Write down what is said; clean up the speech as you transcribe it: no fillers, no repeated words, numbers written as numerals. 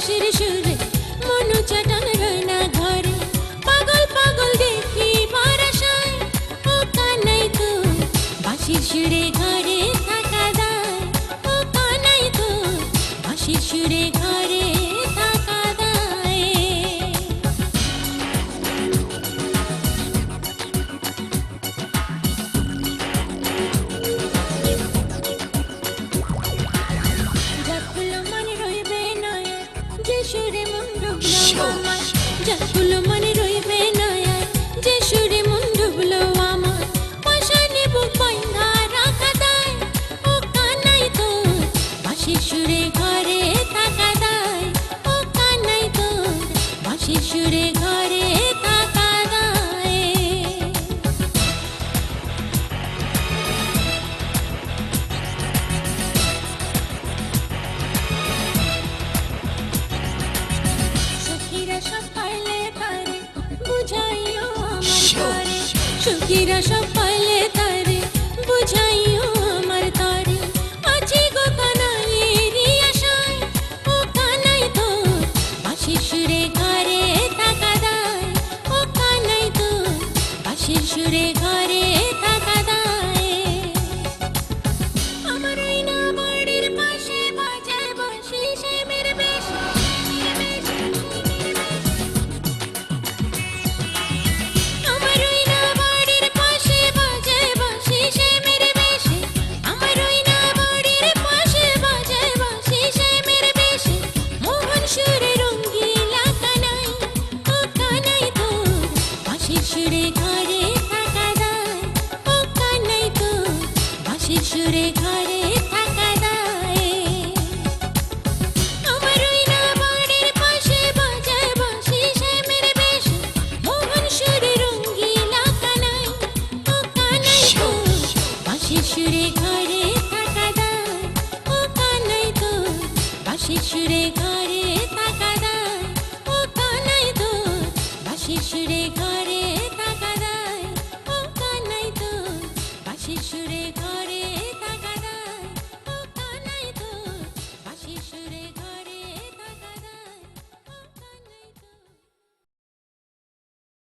বাঁশির সুরে মনু চাটান রয়না ঘরে পাগল পাগল দেখি ভরসায় ও কানাই তো বাঁশির সুরে ঘরে থাকা দায় ও কানাই তো বাঁশির সুরে ঘরে থাকা দায় যাকুলো মনে রইবে নয় যে সুরে মন ডুবলো আমার যাকুলো মনে রইবে নয় যে সুরে মন ডুবলো আমার পাশানে বুক বাইন্ধা রাখা দায় ও কানাই তো বাঁশির সুরে ঘরে থাকা দায় ও কানাই তো বাঁশির সুরে ঘরে থাকা দায় সখীরা সব পাইলে তারে বুঝাইও আমার তরে সখীরা সব পাইলে তারে বুঝাইও আমার তরে আছি গো কানাইয়েরই আশায় ও কানাই তো বাঁশির সুরে ঘরে থাকা দায় ও কানাই তো বাঁশির সুরে ঘরে থাকা দায় আমার ওই না বাড়ির পাশে বাজায় বাঁশি সে মেরে বেশ আমার ওই না বাড়ির পাশে বাজায় বাঁশি সে মেরে বেশে আমার ওই না বাড়ির পাশে বাজায় বাঁশি সে মেরে বেশে মোহন সুরে রঙ্গিলা কানাই ও কানাই তো বাঁশির সুরে ঘরে থাকা দায় ও কানাই তো বাঁশির সুরে ঘরে থাকা দায় আমার ওই না বাড়ির পাশে বাজায় বাঁশি সে মেরে বেশে মোহন সুরে রঙ্গিলা কানাই ও কানাই তো বাঁশির সুরে ঘরে থাকা দায় ও কানাই তো বাঁশির সুরে ঘরে থাকা দায় ও কানাই তো বাঁশির সুরে ঘরে থাকা দায় ও কানাই তো বাঁশির সুরে